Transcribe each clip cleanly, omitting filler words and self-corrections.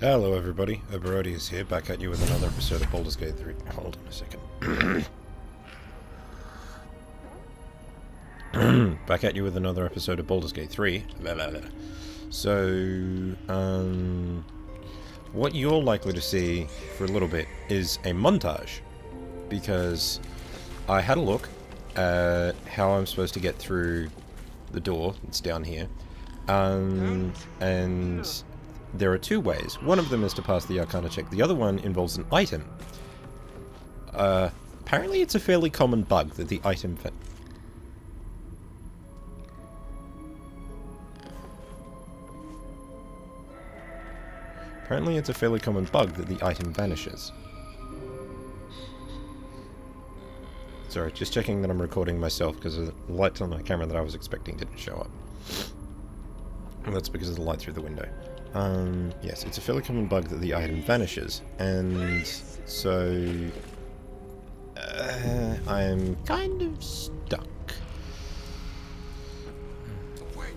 Hello everybody, Oberodius here, back at you with another episode of Baldur's Gate 3. Hold on a second. Back at you with another episode of Baldur's Gate 3. So, what you're likely to see for a little bit is a montage, because I had a look at how I'm supposed to get through the door, it's down here, and there are two ways. One of them is to pass the Arcana check. The other one involves an item. Apparently it's a fairly common bug that the item... Apparently it's a fairly common bug that the item vanishes. Sorry, just checking that I'm recording myself because the light on my camera that I was expecting didn't show up. And that's because of the light through the window. Yes, it's a fairly common bug that the item vanishes, and so I'm kind of stuck. Wait!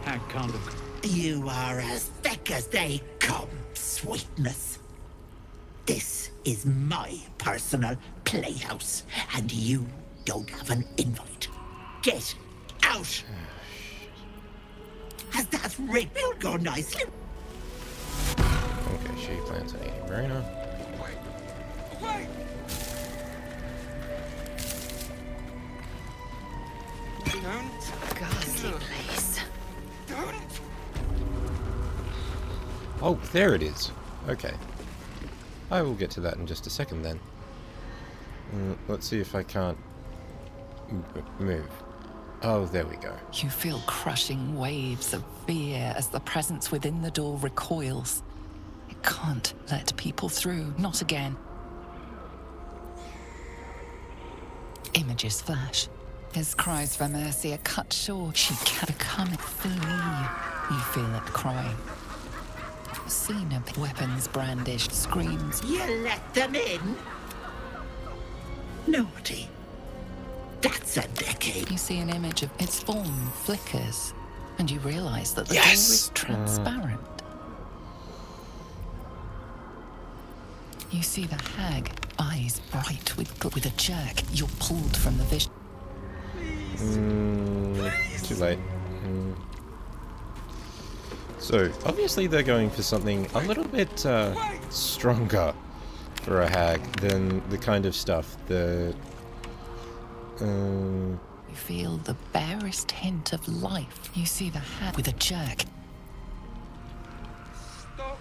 Hag can't have... You are as thick as they come, sweetness. This is my personal playhouse, and you don't have an invite. Get out! Has that ring will go nicely? Okay, she plants an eating Marina. Wait! Don't! Ghastly place. Don't! Oh, there it is. Okay. I will get to that in just a second then. Let's see if I can't move. Oh, there we go. You feel crushing waves of fear as the presence within the door recoils. It can't let people through, not again. Images flash. His cries for mercy are cut short. She can't become flee. You feel it crying. Scene of weapons brandished, screams. You let them in? Naughty. That's a decade. You see an image of its form flickers, and you realize that the door Yes! is transparent. You see the hag, eyes bright with a jerk. You're pulled from the vision. Too late. So, obviously they're going for something a little bit stronger for a hag than the kind of stuff that... You feel the barest hint of life. You see the hag with a jerk. Stop!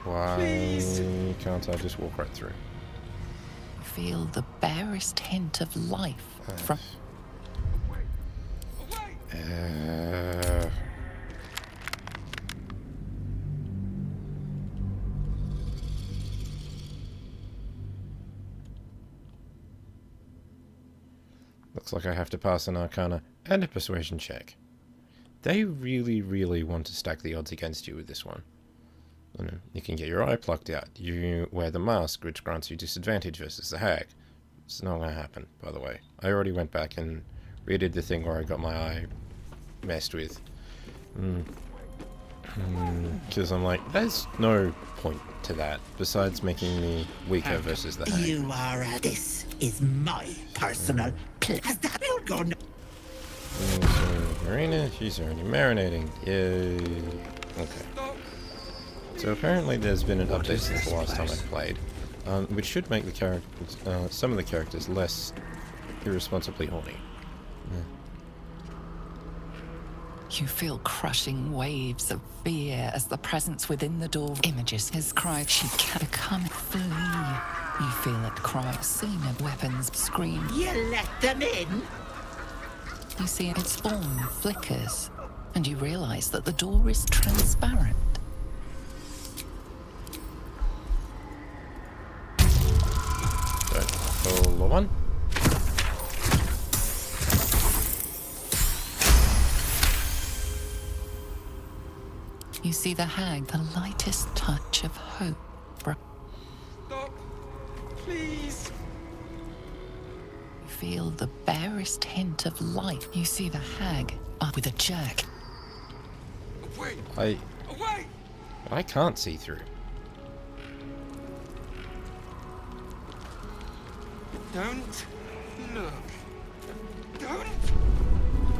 Why Please. can't I just walk right through? You feel the barest hint of life from... Looks like I have to pass an Arcana and a Persuasion check. They really, really want to stack the odds against you with this one. You can get your eye plucked out. You wear the mask, which grants you disadvantage versus the hag. It's not going to happen, by the way. I already went back and redid the thing where I got my eye messed with. Because I'm like, there's no point to that, besides making me weaker versus the hag. You are this is my personal place. Has that will go no So, Marina, she's already marinating. Yay. Okay. So apparently there's been an update since the last time I played, which should make the characters, some of the characters less irresponsibly horny. You feel crushing waves of fear as the presence within the door images his cry. She can't become flee. You feel it cry. Scene of weapons scream. You let them in? You see its form flickers, and you realize that the door is transparent. So, pull one. You see the hag, the lightest touch of hope. Stop! Please! You feel the barest hint of life. You see the hag up with a jerk. Wait! I Wait! But I can't see through. Don't look. Don't.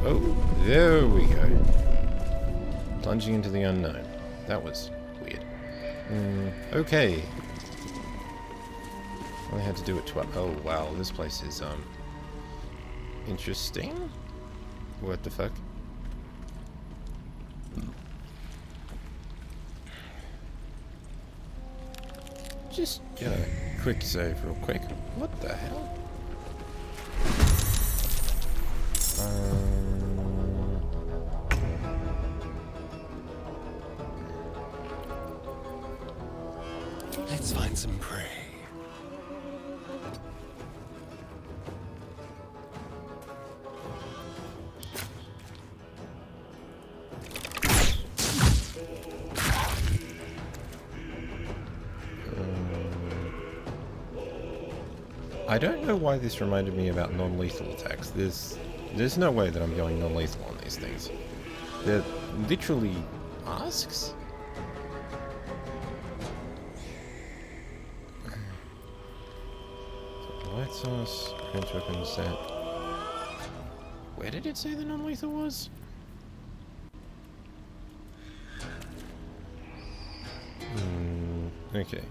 Oh, there we go. Plunging into the unknown. That was weird. Okay. Only had to do it twice. Oh wow, this place is interesting. What the fuck? Just quick save real quick. What the hell? Let's find some prey. I don't know why this reminded me about non-lethal attacks. There's no way that I'm going non-lethal on these things. They're literally masks? Light source, range weapon set. Where did it say the non-lethal was? Okay.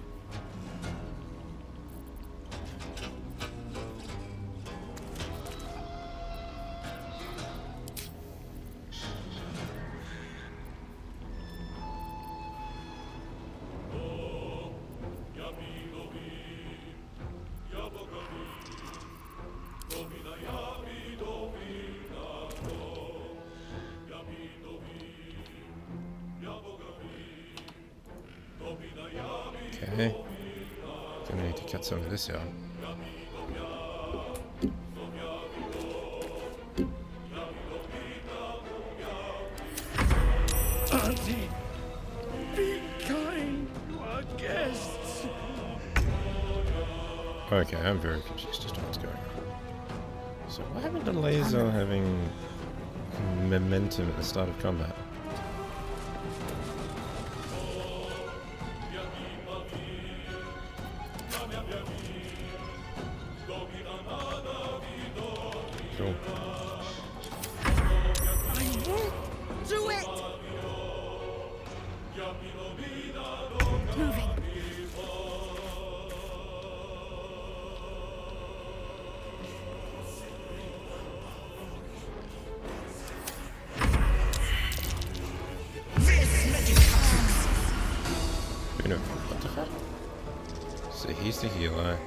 Okay. Gonna need to cut some of this out. Auntie, be kind to our guests. Okay, I'm very confused as to what's going on. So what happened to laser having momentum at the start of combat? Cool. Do it! Moving. Who knows? What the fuck? So he's the healer.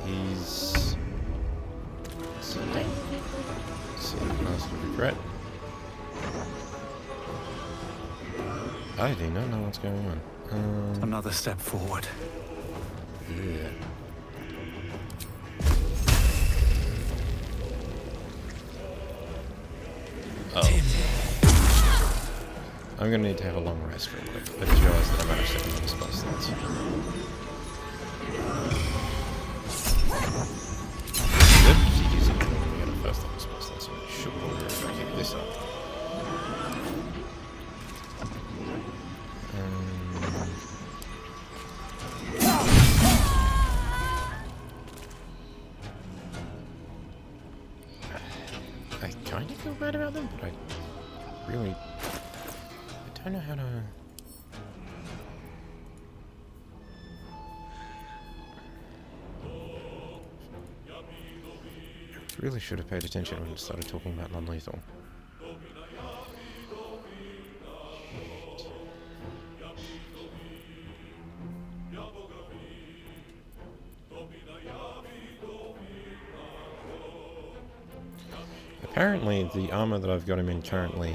He's something. See, Master of Regret. I do not know what's going on. Another step forward. Yeah. I'm gonna need to have a long rest real quick. I just realized that I might have set another spell slots. Yep, she using it when we got a first level spell slot, so we should probably try to keep this up. I kind of feel bad about them, but I really don't know how to... I really should have paid attention when I started talking about non-lethal. Apparently, the armor that I've got him in currently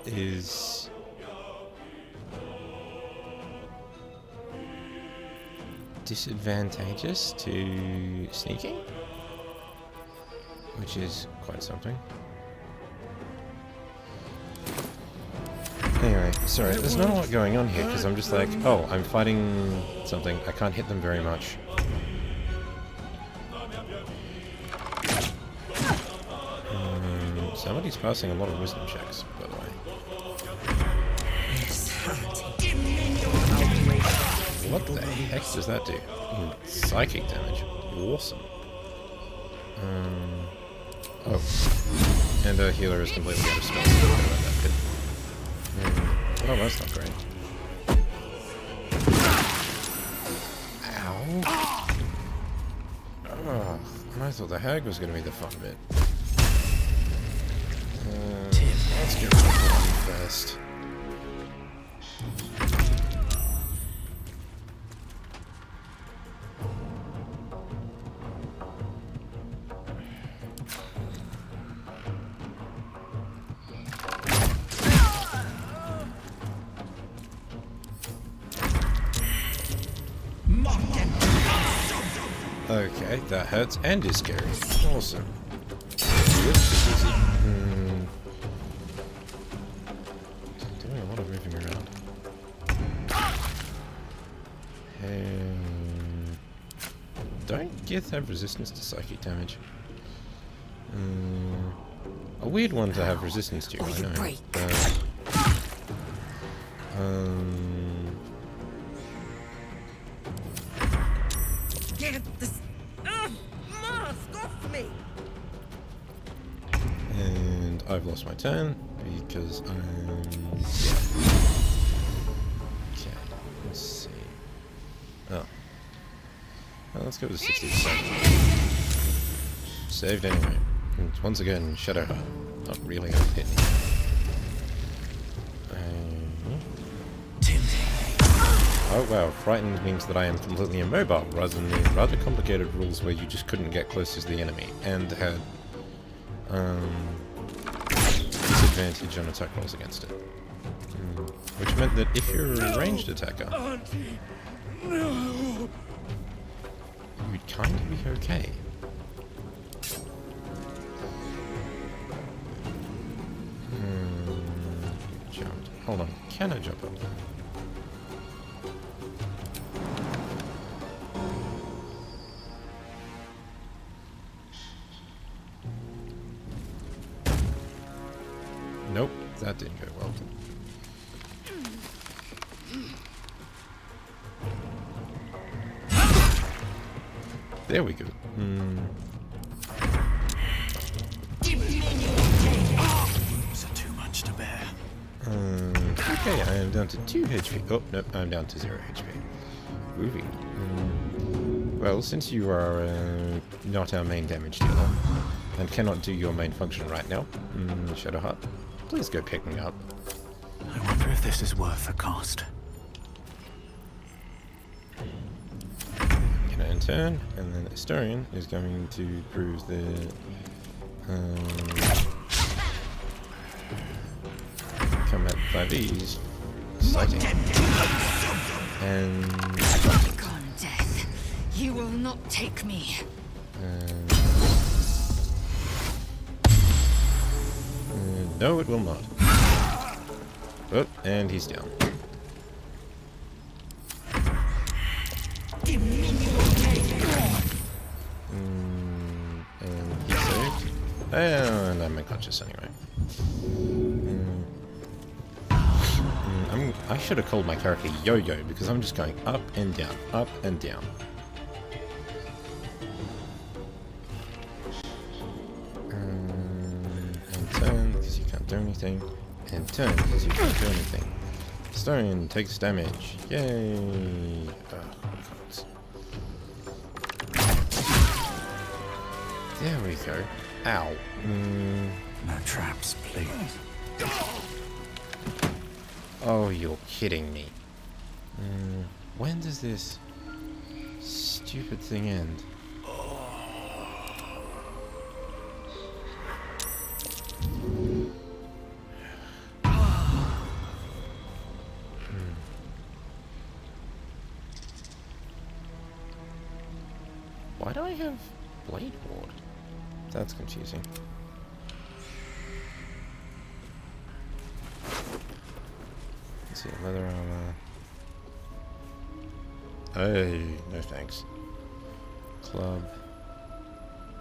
is disadvantageous to sneaking, which is quite something. Anyway, sorry, there's not a lot going on here because I'm just like, oh, I'm fighting something. I can't hit them very much. Somebody's passing a lot of wisdom checks, by the way. heck does that do? Psychic damage. Awesome. Oh. And our healer is completely out of spells. Don't worry about that bit. Oh, that's not great. Ow. Oh, I thought the hag was going to be the fun bit. Let's get rid of the body first. Okay, that hurts and is scary. Awesome. Doing a lot of moving around. Don't Gith have resistance to psychic damage? A weird one to have resistance to, I know. Get this mask off me! And I've lost my turn because I'm... Okay, let's see. Oh. Well, let's go with 60%. Saved anyway. And once again, Shadowheart. Not really gonna hit me. Oh wow, frightened means that I am completely immobile, rather than the rather complicated rules where you just couldn't get close to the enemy, and had disadvantage on attack rolls against it. Which meant that if you're a ranged attacker, you'd kind of be okay. Jumped. Hold on, can I jump up? Nope, that didn't go well. There we go. Is it too much to bear? Okay, I am down to 2 HP. Oh, nope, I'm down to 0 HP. Groovy. Well, since you are not our main damage dealer, and cannot do your main function right now, Shadowheart, please go pick me up. I wonder if this is worth the cost. Gonna end turn, and then Historian is going to cruise the combat 5Es, sighting, and Gone, death. You will not take me. No, it will not. Oh, and he's down. And he's saved. And I'm unconscious anyway. I should have called my character Yo-Yo because I'm just going up and down, up and down. And turn because you can't do anything. And turn because you can't do anything. Stone takes damage. Yay! Oh, there we go. Ow. No traps, please. Oh, you're kidding me. When does this stupid thing end? Why do I have Blade Ward? That's confusing. Let's see, leather armor. Hey, no thanks. Club.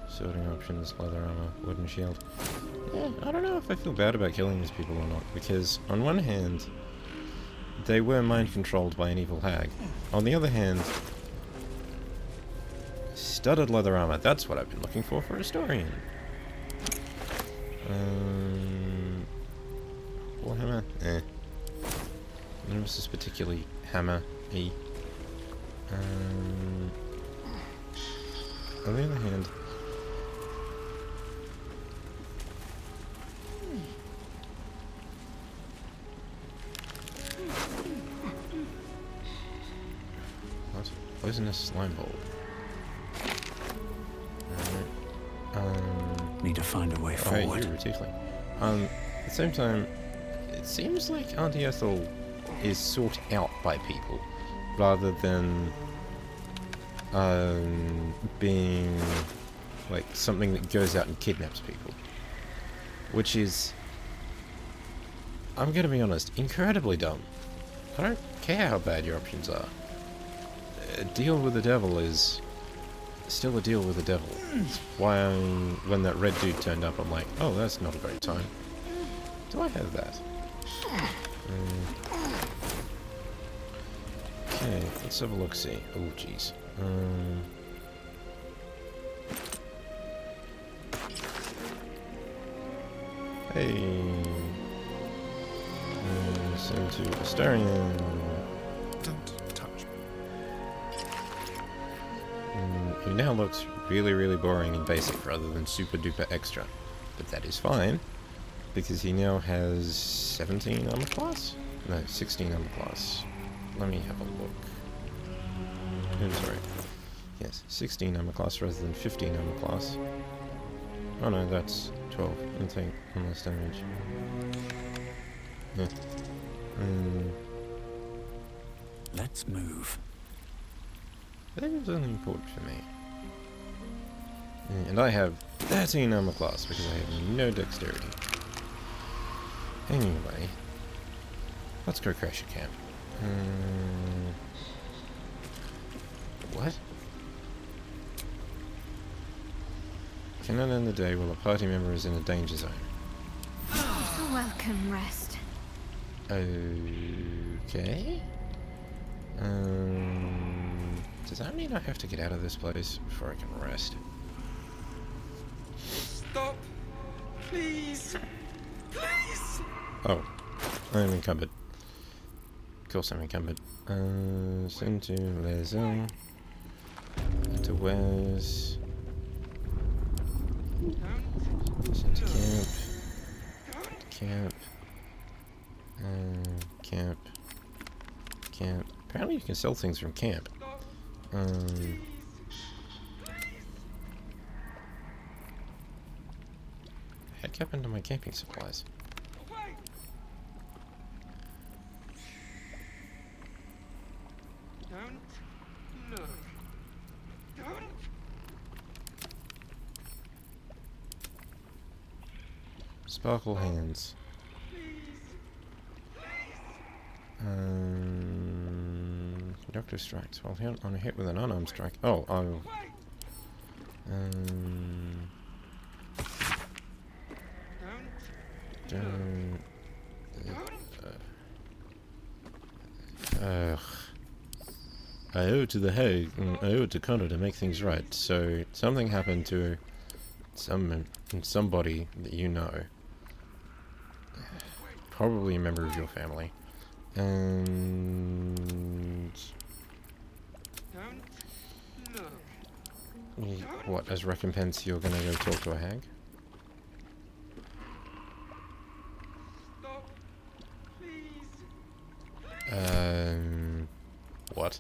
Sorting options, leather armor, wooden shield. Yeah, I don't know if I feel bad about killing these people or not, because on one hand, they were mind-controlled by an evil hag. On the other hand, studded leather armor, that's what I've been looking for a historian. Warhammer? Eh. None of this is particularly hammer-y. On the other hand, what? Poisonous slime ball. Need to find a way Oh, hey, forward. you were tiefling. At the same time, it seems like Auntie Ethel is sought out by people, rather than being like something that goes out and kidnaps people. Which is, I'm gonna be honest, incredibly dumb. I don't care how bad your options are. A deal with the devil is still a deal with the devil. That's why when that red dude turned up, I'm like, oh, that's not a great time. Do I have that? Okay, let's have a look-see. Oh, jeez. Hey. Send to Astarian. Don't touch me. He now looks really, really boring and basic rather than super duper extra. But that is fine, because he now has 17 armor class? No, 16 armor class. Let me have a look. Oh, sorry. Yes, 16 armor class rather than 15 armor class. Oh no, that's 12. I think, on less damage. Yeah. Let's move. That is only important for me. And I have 13 armor class because I have no dexterity. Anyway, let's go crash a camp. What? Cannot end the day while a party member is in a danger zone. A welcome rest. Okay. Does that mean I have to get out of this place before I can rest? Stop! Please! Please! Oh, I'm encumbered. Of course I'm encumbered. Send to Liaison. To Wes. Send to camp. Camp. Camp. Camp. Apparently you can sell things from camp. Heck happened to my camping supplies? Don't look. Don't. Sparkle hands. Doctor strikes. Well, on a hit with an unarmed strike. Oh, I'll. Don't. I owe it to the Hague, and I owe it to Connor to make things right. So something happened to somebody that you know, probably a member of your family, and what? As recompense, you're gonna go talk to a hag? What?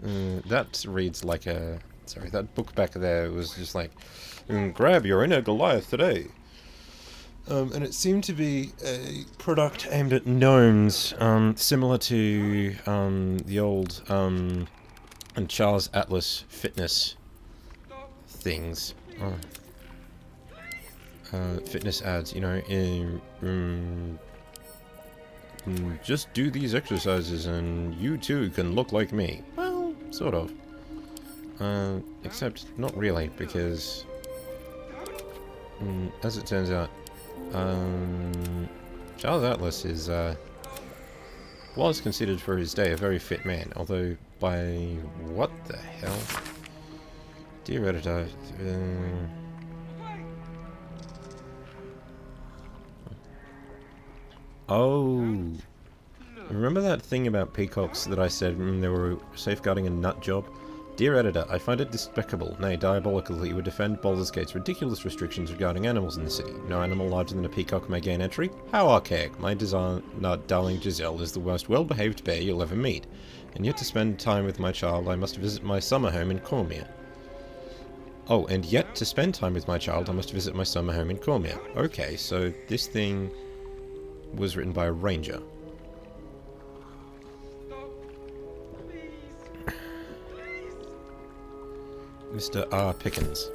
That reads like a... Sorry, that book back there was just like, grab your inner Goliath today. And it seemed to be a product aimed at gnomes, similar to the old and Charles Atlas fitness things. Fitness ads, you know, just do these exercises and you too can look like me. Well, sort of. Except not really, because as it turns out, Charles Atlas is was considered for his day a very fit man, although by what the hell? Dear editor, oh, remember that thing about peacocks that I said they were safeguarding a nut job? Dear editor, I find it despicable, nay diabolical, that you would defend Baldur's Gate's ridiculous restrictions regarding animals in the city. No animal larger than a peacock may gain entry? How archaic. My darling Giselle is the most well-behaved bear you'll ever meet. And yet to spend time with my child, I must visit my summer home in Cormier. Oh, and yet to spend time with my child, I must visit my summer home in Cormier. Okay, so this thing was written by a ranger. Mr. R. Pickens.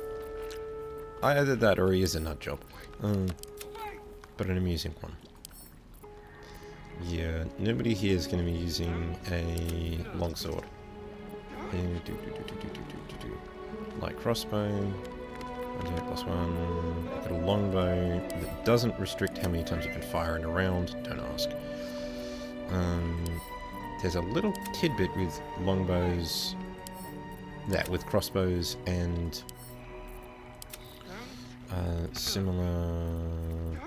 Either that or he is a nut job. But an amusing one. Yeah, nobody here is going to be using a longsword. Light crossbow. +1. Got a longbow that doesn't restrict how many times you can fire in a round. Don't ask. There's a little tidbit with longbows. With crossbows and similar.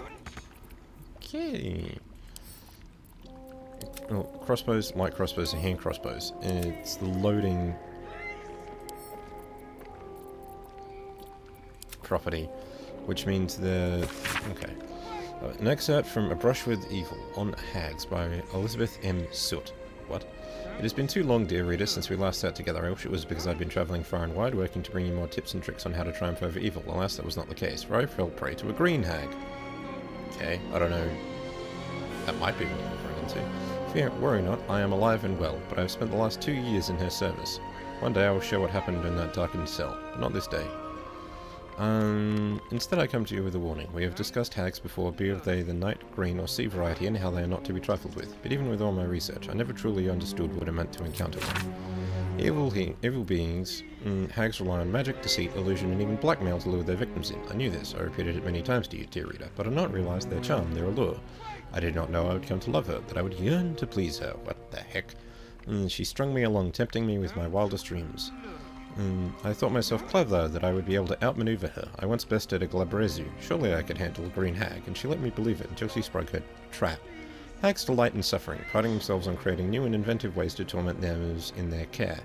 Okay. Oh, crossbows, light crossbows, and hand crossbows. It's the loading property, which means the okay. An excerpt from A Brush with Evil on Hags by Elizabeth M. Soot. What? It has been too long, dear reader, since we last sat together. I wish it was because I'd been travelling far and wide, working to bring you more tips and tricks on how to triumph over evil. Alas, that was not the case, for I fell prey to a green hag. Okay, I don't know. That might be what I'm referring to. Fear, worry not, I am alive and well, but I have spent the last 2 years in her service. One day I will show what happened in that darkened cell, but not this day. Instead I come to you with a warning. We have discussed hags before, be they the night, green, or sea variety, and how they are not to be trifled with. But even with all my research, I never truly understood what it meant to encounter one. Evil beings, hags rely on magic, deceit, illusion, and even blackmail to lure their victims in. I knew this, I repeated it many times to you, dear reader, but I did not realize their charm, their allure. I did not know I would come to love her, that I would yearn to please her. What the heck? She strung me along, tempting me with my wildest dreams. I thought myself clever, that I would be able to outmaneuver her. I once bested a Glabrezu. Surely I could handle a green hag, and she let me believe it until she sprung her trap. Hags delight in suffering, priding themselves on creating new and inventive ways to torment those in their care.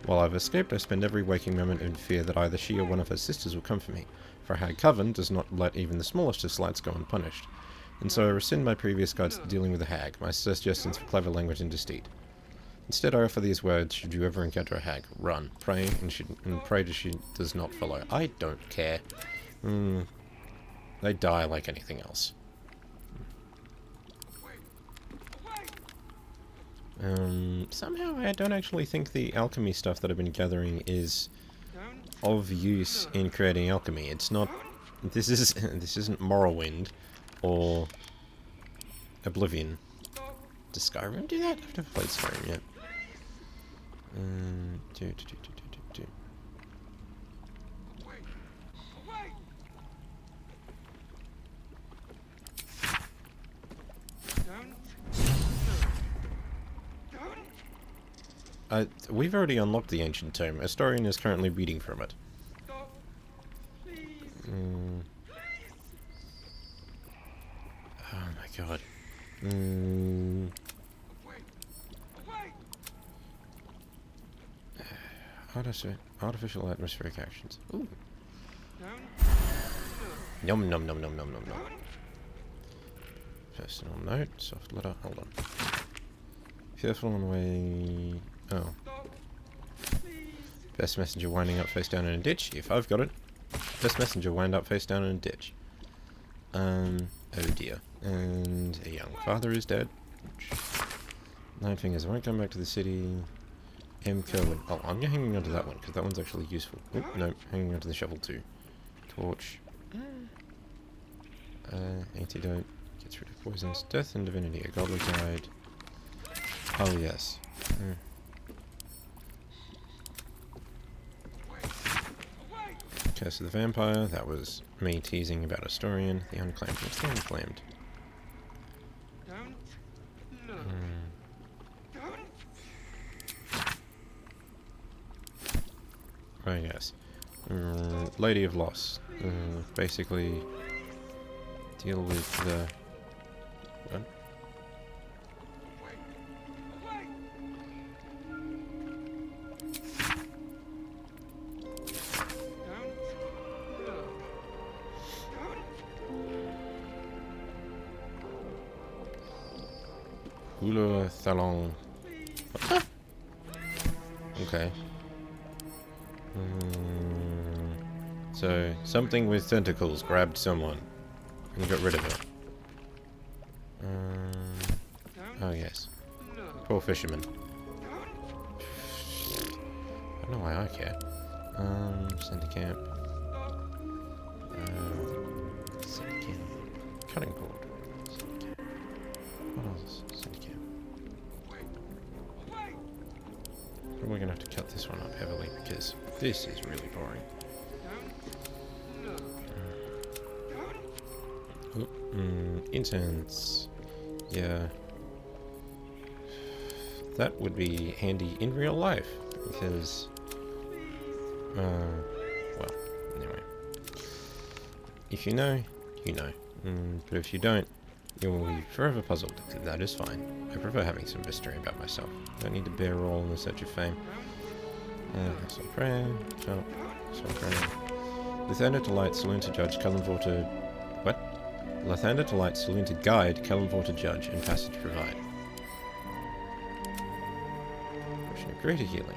While I've escaped, I spend every waking moment in fear that either she or one of her sisters will come for me, for a hag coven does not let even the smallest of slights go unpunished. And so I rescind my previous guides to dealing with a hag, my suggestions for clever language and deceit. Instead, I offer these words: should you ever encounter a hag, run, pray, and pray that she does not follow. I don't care. They die like anything else. Somehow I don't actually think the alchemy stuff that I've been gathering is of use in creating alchemy. It's not. This isn't Morrowind or Oblivion. Does Skyrim do that? I've never played Skyrim yet. We've already unlocked the ancient tome. Astorian is currently reading from it. Oh my god. Artificial atmospheric actions. Ooh. Nom nom nom nom nom nom nom. Personal note, soft letter, hold on. Careful on the way. Oh. Best messenger winding up face down in a ditch. If I've got it. Best messenger wind up face down in a ditch. Oh dear. And a young father is dead. 9 fingers. I won't come back to the city. M. Kerwin. Oh, I'm hanging onto that one because that one's actually useful. Oh, no, hanging onto the shovel too. Torch. Antidote. Gets rid of poisons. Death and divinity. A godly guide. Oh, yes. Curse of the Vampire. That was me teasing about Astorian. The Unclaimed. What's the Unclaimed? Oh yes. Lady of Loss. Basically, deal with the... What? Hula Thalong. Okay. So, something with tentacles grabbed someone and got rid of it. Oh yes. Poor fisherman. I don't know why I care. Center camp. Center camp. Cutting board. Center camp. What else? Center camp. We're gonna have to cut this one up heavily because this is really boring. Incense. Yeah. That would be handy in real life because well, anyway. If you know, you know. But if you don't, you'll be forever puzzled. That is fine. I prefer having some mystery about myself. Don't need to bear all in the search of fame. Some prayer, jump, some prayer. Lathander to light, saloon to judge, Kellenvor to... What? Lathander to light, saloon to guide, Kellenvor to judge, and passage provide. Potion of greater healing.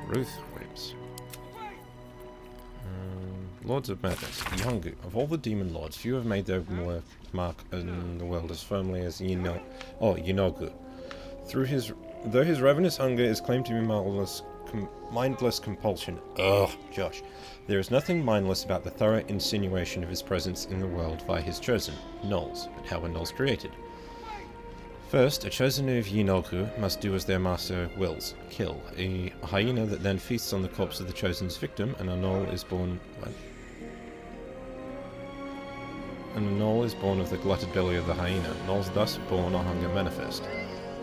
Ruth whips. Lords of Madness. Yongu. Of all the demon lords, few have made their mark in the world as firmly as Yinogu. Though his ravenous hunger is claimed to be mindless compulsion. Ugh, Josh. There is nothing mindless about the thorough insinuation of his presence in the world by his chosen, gnolls. But how were gnolls created? First, a chosen of Yinogu must do as their master wills. Kill a hyena that then feasts on the corpse of the chosen's victim, and a gnoll is born... What? And a gnoll is born of the glutted belly of the hyena. Gnolls thus born are hunger manifest.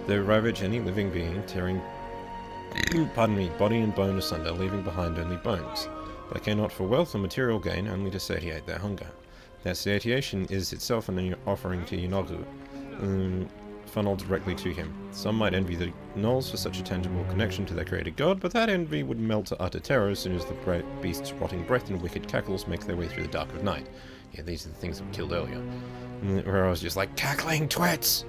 They ravage any living being, tearing body and bone asunder, leaving behind only bones. They care not for wealth or material gain, only to satiate their hunger. That satiation is itself an offering to Yinogu, funneled directly to him. Some might envy the gnolls for such a tangible connection to their created god, but that envy would melt to utter terror as soon as the beast's rotting breath and wicked cackles make their way through the dark of night. Yeah, these are the things that were killed earlier. Where I was just like, cackling twits!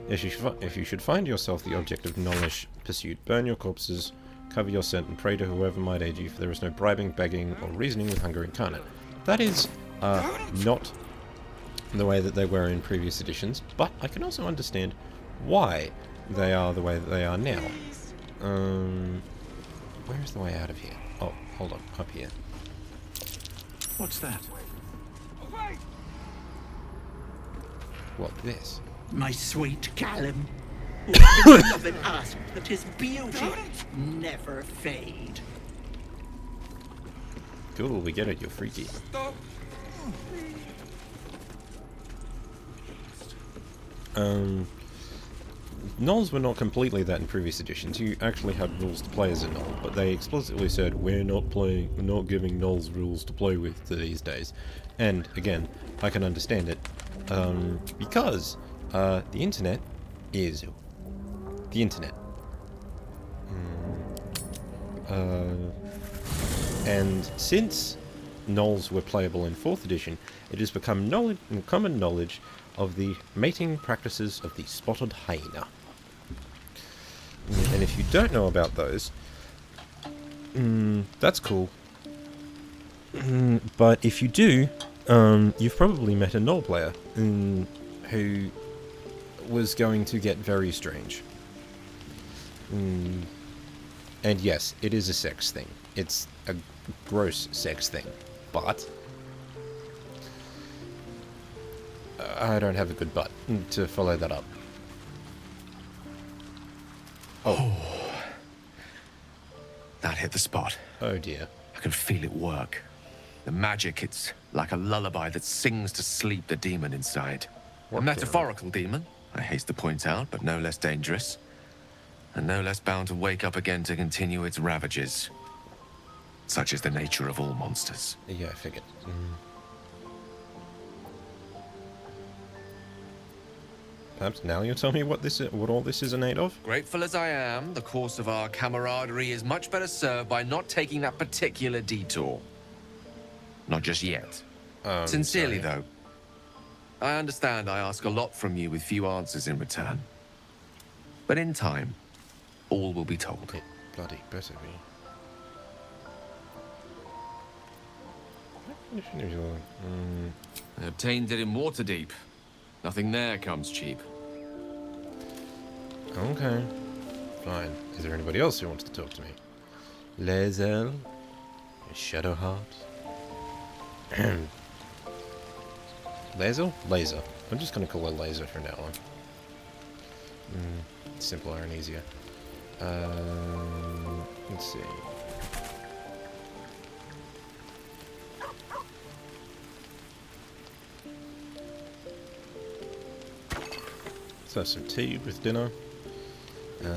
If you should find yourself the object of gnollish pursuit, burn your corpses, cover your scent, and pray to whoever might aid you, for there is no bribing, begging, or reasoning with hunger incarnate. That is not the way that they were in previous editions, but I can also understand why they are the way that they are now. Where is the way out of here? Oh, hold on, up here. What's that? What, this? My sweet Callum. I've been asked that his beauty never fade. Cool, we get it, you're freaky. Stop. Gnolls were not completely that in previous editions. You actually had rules to play as a gnoll, but they explicitly said, we're not giving gnolls rules to play with these days. And, again, I can understand it, because the internet is the internet. And since gnolls were playable in 4th edition, it has become common knowledge of the mating practices of the spotted hyena. And if you don't know about those, that's cool. But if you do, you've probably met a gnoll player who was going to get very strange. And yes, it is a sex thing. It's a gross sex thing. But I don't have a good butt to follow that up. Oh. That hit the spot. Oh dear. I can feel it work. The magic, it's like a lullaby that sings to sleep the demon inside. A metaphorical demon, I haste to point out, but no less dangerous. And no less bound to wake up again to continue its ravages. Such is the nature of all monsters. Yeah, I figured. Perhaps now you'll tell me what all this is innate of? Grateful as I am, the course of our camaraderie is much better served by not taking that particular detour. Not just yet. Sincerely, sorry. though. I understand I ask a lot from you with few answers in return. But in time, all will be told. It bloody better be. I obtained it in Waterdeep. Nothing there comes cheap. Okay. Fine. Is there anybody else who wants to talk to me? Lae'zel? Shadowheart? Lae'zel? Laser. I'm just going to call her Laser from now on. Simpler and easier. Let's see. Let's have some tea with dinner. A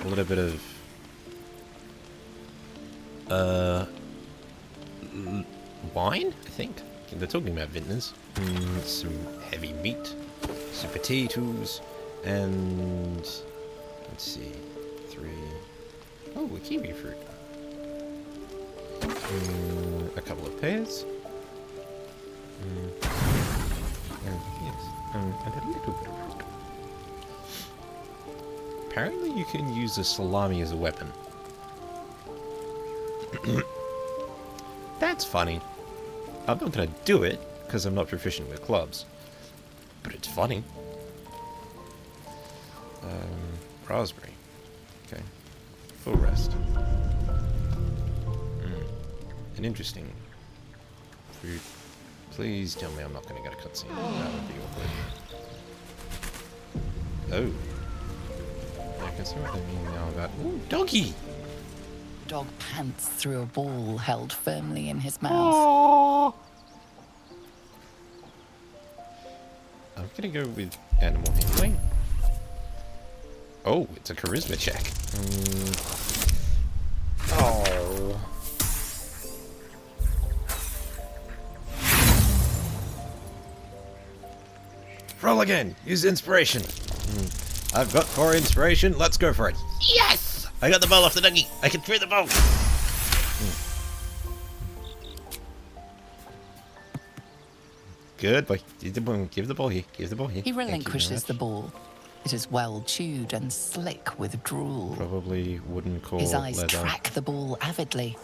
little bit of wine, I think. They're talking about vintners. Some heavy meat, some potatoes, and let's see, 3. Oh, a kiwi fruit. A couple of pears. And a little bit of fruit. Apparently you can use a salami as a weapon. That's funny. I'm not going to do it, because I'm not proficient with clubs. But it's funny. Raspberry. Okay. Full rest. An interesting fruit. Please tell me I'm not going to get a cutscene. That would be awkward. Oh. I can see what they mean now about... Ooh, doggy! Dog pants through a ball held firmly in his mouth. Aww. I'm going to go with animal handling. Oh, it's a charisma check. Oh. Roll again. Use inspiration. I've got 4 inspiration. Let's go for it. Yes! I got the ball off the doggy. I can throw the ball. Good boy. Give the ball here. Give the ball here. He relinquishes the ball. It is well chewed and slick with drool. Probably wooden core His eyes leather. track the ball avidly.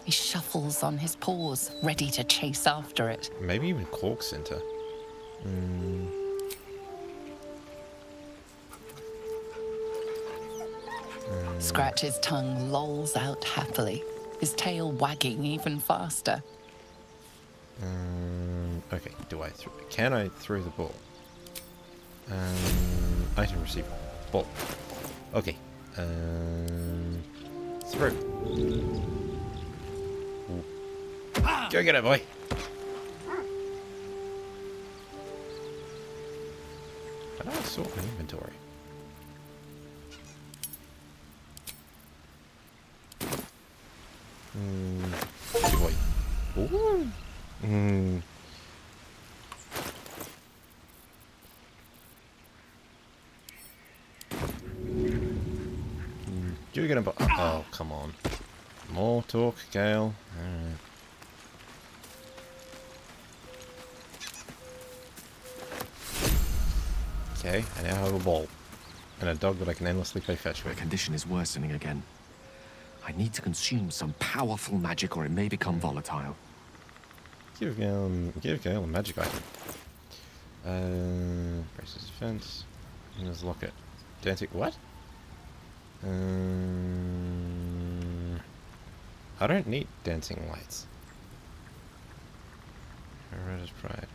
He shuffles on his paws, ready to chase after it. Maybe even cork center. Scratch's tongue lolls out happily, his tail wagging even faster. Okay, can I throw the ball? Item received. Ball. Okay. Throw. Go get it, boy. How do I sort my inventory? Good boy. Ooh. You're gonna. Oh, come on. More talk, Gale. Alright. Okay, I now have a ball. And a dog that I can endlessly play fetch My with. condition is worsening again. I need to consume some powerful magic or it may become volatile. Give Gale a magic item. Braces defense. There's locket. Dancing. What? I don't need dancing lights. Hereditary Pride.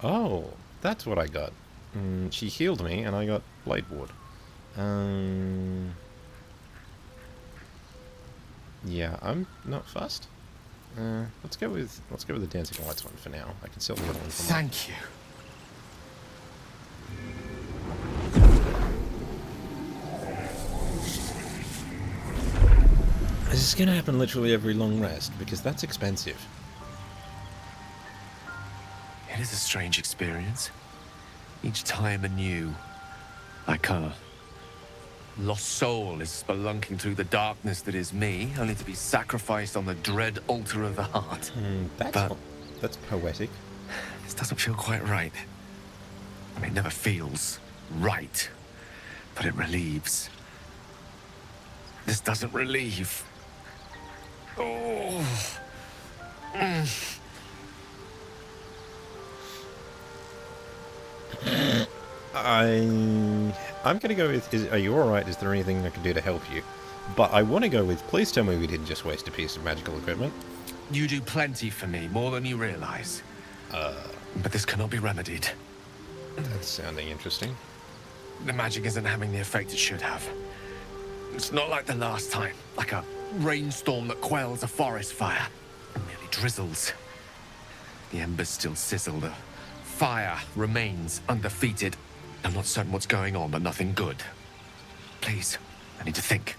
Oh, that's what I got. She healed me, and I got Blade Ward. Yeah, I'm not fussed. Let's go with the dancing lights one for now. I can sell the other one for more. Thank you. This is going to happen literally every long rest, because that's expensive. It is a strange experience. Each time anew, like a lost soul is spelunking through the darkness that is me, only to be sacrificed on the dread altar of the heart. That's poetic. This doesn't feel quite right. It never feels right, but it relieves. This doesn't relieve. Oh. I'm gonna go with, are you alright? Is there anything I can do to help you? But I want to go with, please tell me we didn't just waste a piece of magical equipment. You do plenty for me, more than you realize. But this cannot be remedied. That's sounding interesting. The magic isn't having the effect it should have. It's not like the last time, like a rainstorm that quells a forest fire. It merely drizzles. The embers still sizzle, the fire remains undefeated. I'm not certain what's going on, but nothing good. Please, I need to think.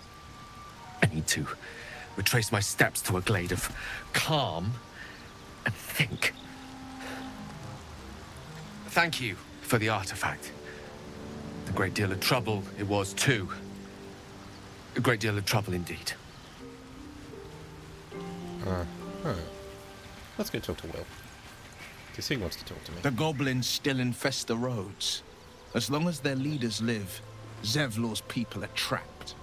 I need to retrace my steps to a glade of calm and think. Thank you for the artifact. A great deal of trouble it was too. A great deal of trouble indeed. Let's go talk to Will. Because he wants to talk to me. The goblins still infest the roads. As long as their leaders live, Zevlor's people are trapped.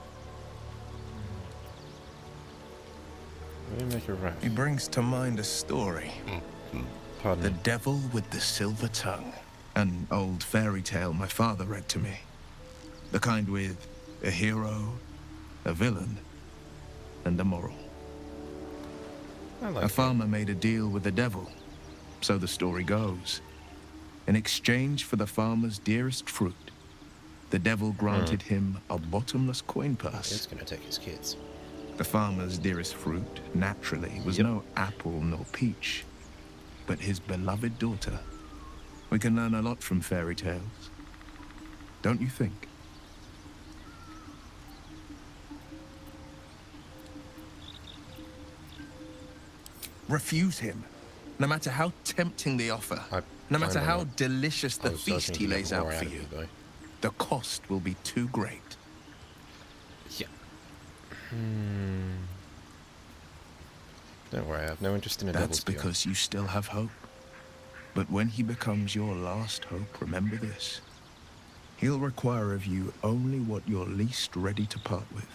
Let me make a rap. He brings to mind a story. Pardon The me. Devil with the Silver Tongue. An old fairy tale my father read to me. The kind with a hero, a villain, and a moral. I like A it. farmer made a deal with the devil, so the story goes. In exchange for the farmer's dearest fruit, the devil granted him a bottomless coin purse. It's going to take his kids. The farmer's dearest fruit, naturally, was no apple nor peach, but his beloved daughter. We can learn a lot from fairy tales, don't you think? Refuse him, no matter how tempting the offer, no matter how delicious the feast he lays out for you. The cost will be too great. Yeah. Don't worry, I have no interest in a devil's That's because you still have hope. But when he becomes your last hope, remember this. He'll require of you only what you're least ready to part with,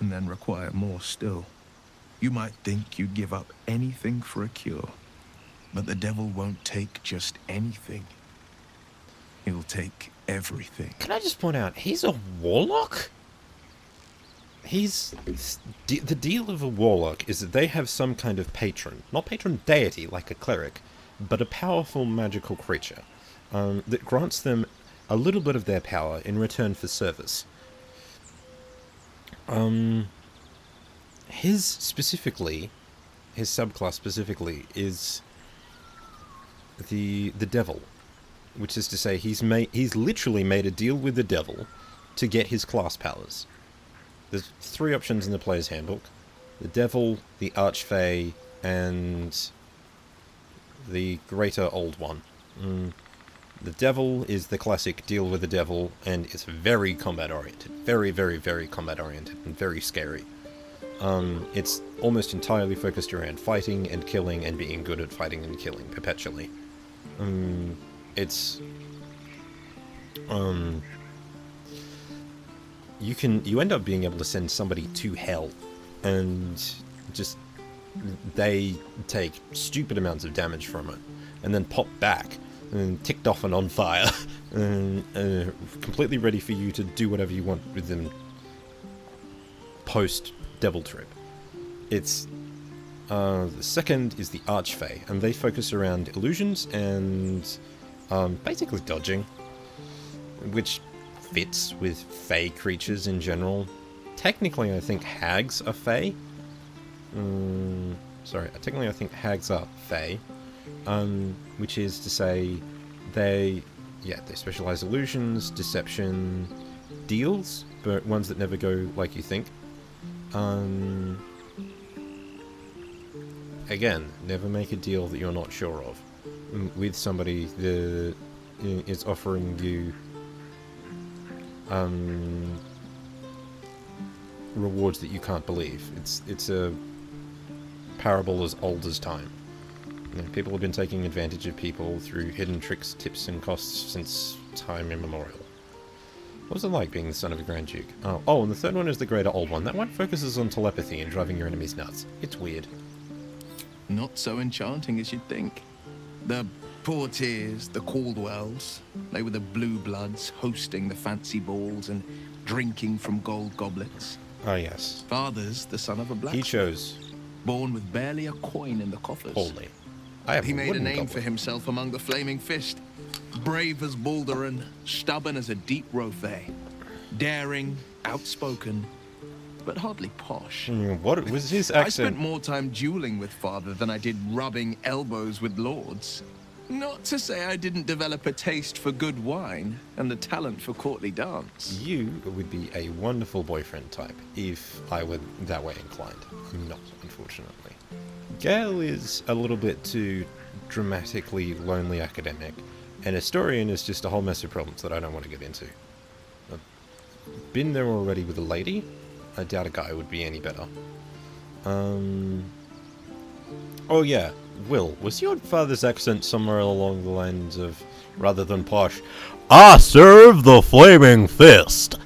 and then require more still. You might think you'd give up anything for a cure, but the devil won't take just anything. He'll take everything. Can I just point out, he's a warlock? The deal of a warlock is that they have some kind of patron. Not patron deity, like a cleric, but a powerful magical creature that grants them a little bit of their power in return for service. His subclass specifically, is the devil, which is to say he's literally made a deal with the devil to get his class powers. There's 3 options in the player's handbook: the devil, the archfey, and the greater old one. The devil is the classic deal with the devil, and it's very combat oriented. Very, very, very combat oriented, and very scary. It's almost entirely focused around fighting and killing and being good at fighting and killing perpetually. You end up being able to send somebody to hell, and just they take stupid amounts of damage from it, and then pop back and ticked off and on fire, and completely ready for you to do whatever you want with them post Devil Trip. It's the second is the Archfey, and they focus around illusions and basically dodging, which fits with Fey creatures in general. Technically, I think hags are Fey. Technically I think hags are Fey, which is to say they specialize illusions, deception, deals, but ones that never go like you think. Again, never make a deal that you're not sure of with somebody that is offering you rewards that you can't believe. It's a parable as old as time. You know, people have been taking advantage of people through hidden tricks, tips, and costs since time immemorial. What was it like being the son of a Grand Duke? Oh, and the third one is the greater old one. That one focuses on telepathy and driving your enemies nuts. It's weird. Not so enchanting as you'd think. The Portiers, the Caldwells, they were the blue bloods hosting the fancy balls and drinking from gold goblets. Ah, yes. Father's the son of a blacksmith. He chose. Born with barely a coin in the coffers. Holy. I have He a made a wooden name goblet. for himself among the Flaming Fist. Brave as Baldur and stubborn as a deep rothay. Daring, outspoken, but hardly posh. What was his I accent? spent more time dueling with father than I did rubbing elbows with lords. Not to say I didn't develop a taste for good wine and the talent for courtly dance. You would be a wonderful boyfriend type if I were that way inclined. I'm not, unfortunately. Gale is a little bit too dramatically lonely academic, and historian is just a whole mess of problems that I don't want to get into. I've been there already with a lady. I doubt a guy would be any better. Oh yeah, Will, was your father's accent somewhere along the lines of, rather than posh, I serve the flaming fist?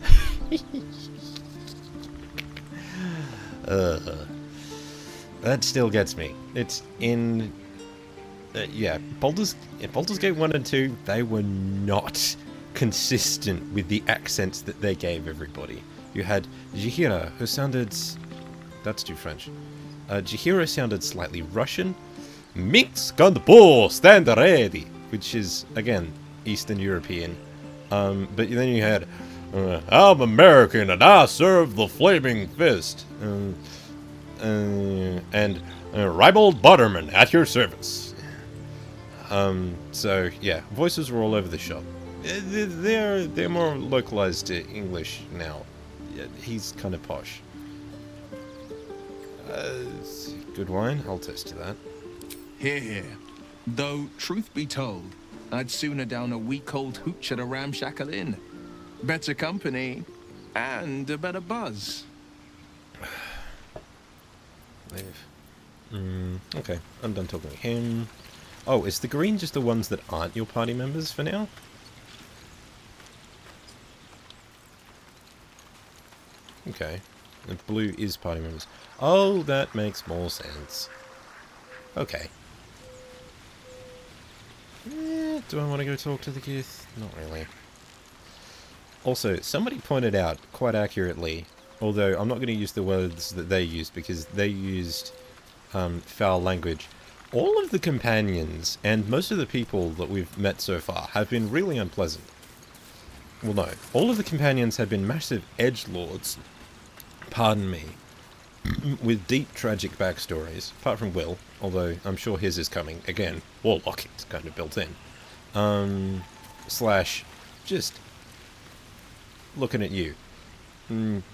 That still gets me. It's in... yeah, Baldur's Gate 1 and 2, they were not consistent with the accents that they gave everybody. You had Jihira, who sounded... That's too French. Jihira sounded slightly Russian. Minsk on the ball, stand ready! Which is, again, Eastern European. But then you had... I'm American and I serve the flaming fist. And Ribald Butterman at your service. So yeah, voices were all over the shop. They're more localized to English now. He's kind of posh. Good wine. I'll toast to that. Hear, hear. Though, truth be told, I'd sooner down a week-old hooch at a ramshackle inn. Better company, and a better buzz. Okay, I'm done talking to him. Oh, is the green just the ones that aren't your party members for now? Okay. The blue is party members. Oh, that makes more sense. Okay. Do I want to go talk to the Gith? Not really. Also, somebody pointed out, quite accurately, although I'm not going to use the words that they used, because they used foul language. All of the companions, and most of the people that we've met so far, have been really unpleasant. Well, no. All of the companions have been massive edgelords, pardon me, with deep tragic backstories, apart from Will, although I'm sure his is coming. Again, Warlock, it's kind of built in. Slash, just looking at you.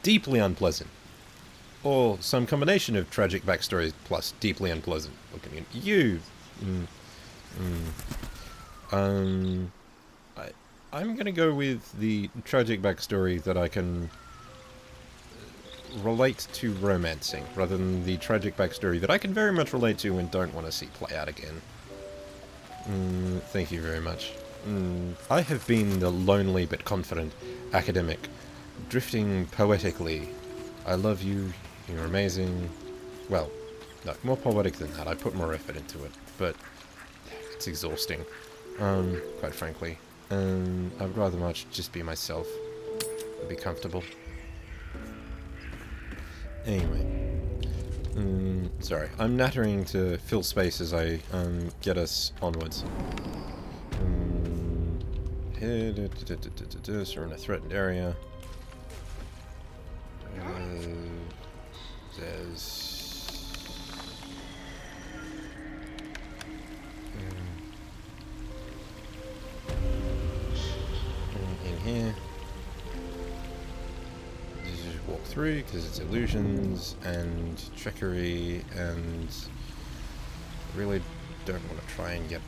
Deeply unpleasant. Or some combination of tragic backstories plus deeply unpleasant looking at you. I'm gonna go with the tragic backstory that I can relate to romancing, rather than the tragic backstory that I can very much relate to and don't want to see play out again. Thank you very much. I have been the lonely but confident academic, drifting poetically. I love you, you're amazing. Well, no, more poetic than that. I put more effort into it, but it's exhausting, quite frankly. I'd rather much just be myself and be comfortable. Anyway. Sorry, I'm nattering to fill space as I get us onwards. So we're in a threatened area. In here. walk through because it's illusions and trickery, and I really don't want to try and get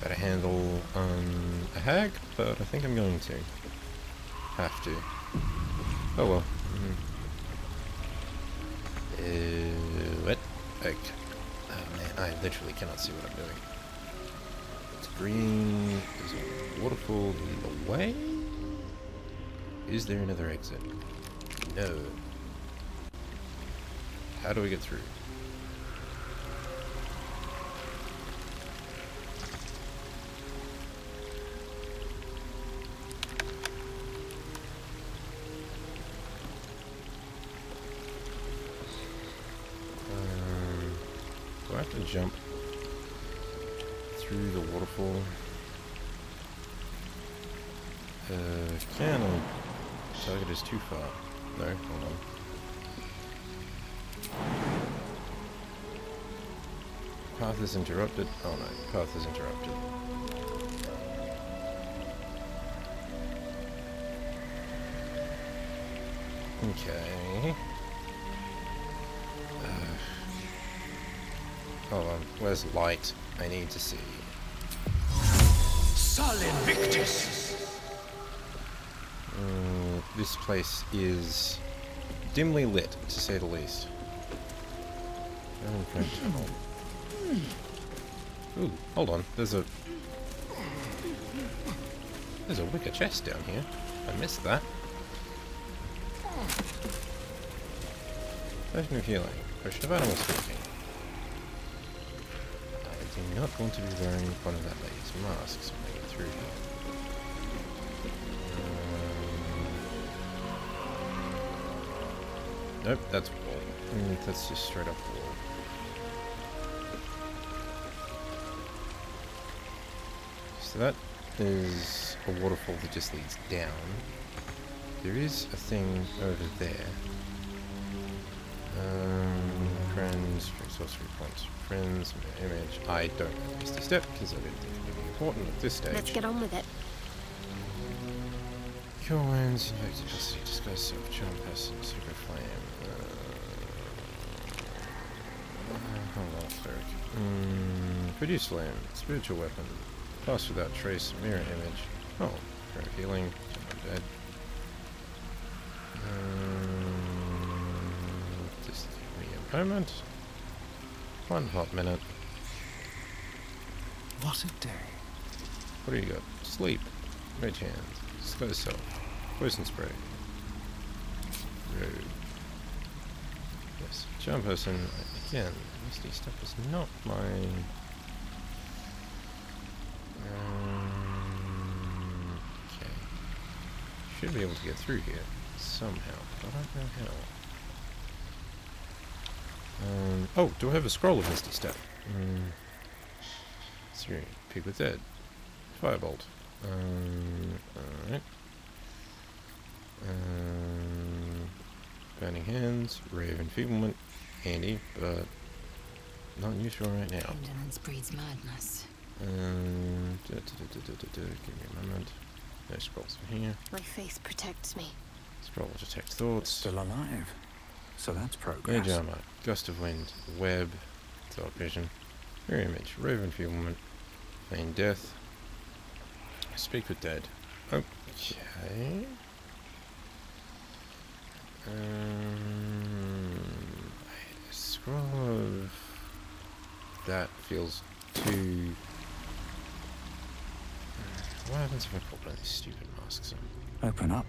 better handle on a hag, but I think I'm going to have to. Oh well. What? Okay. Oh man, I literally cannot see what I'm doing. It's green. There's a waterfall either way. Is there another exit? No. How do we get through? Do I have to jump through the waterfall? Can I? Target is too far. No, hold on. Path is interrupted. Oh no, path is interrupted. Okay. Hold on, where's light? I need to see. Sol Invictus! This place is dimly lit, to say the least. Ooh, hold on. There's a wicker chest down here. I missed that. Potion of healing. Potion of animal speaking. I do not want to be wearing one of that lady's masks when I get through here. Nope, that's wall. That's just straight up wall. So that is a waterfall that just leads down. There is a thing over there. Friends, sorcery points. Friends, image. I don't have Misty Step because I didn't think it would be important at this stage. Let's get on with it. Cure wounds, infected custody, disguise self, charm person, secret flame. Hold on, cleric. Produce flame, spiritual weapon. Pass without trace, mirror image. Oh, current healing, I'm dead. Just give me a moment. 1 hot minute. What a day. What do you got? Sleep. Mage hand. Disguise self. Poison spray. Road. Yes. Charm person. Again, Misty Step is not mine. Okay. Should be able to get through here somehow, but I don't know how. Oh, do I have a scroll of Misty Step? Serene. Pig with dead. Firebolt. Alright. Burning hands. Ray of enfeeblement. Handy, but not useful right now. Indolence breeds madness. Give me a moment. No scrolls in here. My faith protects me. Scroll will detect thoughts. Still alive. So that's progress. Mage armor. Gust of wind. Web. Thought vision. Mirror image. Ray of enfeeblement. Feign death. Speak with dead. Okay. Scroll of that feels too. What happens if I put one of these stupid masks on? Open up.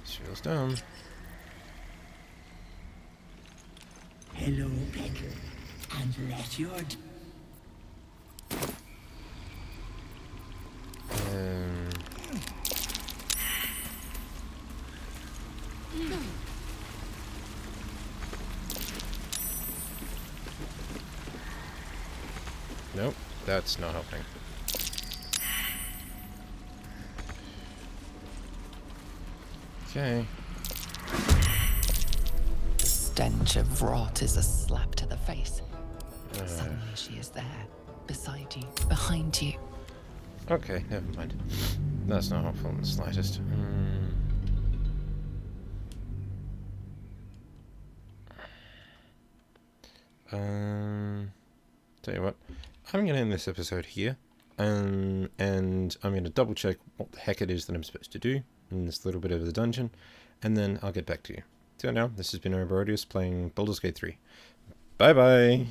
This feels dumb. Hello, Beck. And let your... Nope, that's not helping. Okay. The stench of rot is a slap to the face. Suddenly she is there, beside you, behind you. Okay, never mind. That's not helpful in the slightest. Tell you what, I'm going to end this episode here, and I'm going to double check what the heck it is that I'm supposed to do in this little bit of the dungeon, and then I'll get back to you. Till now, this has been Obrodius playing Baldur's Gate 3. Bye bye!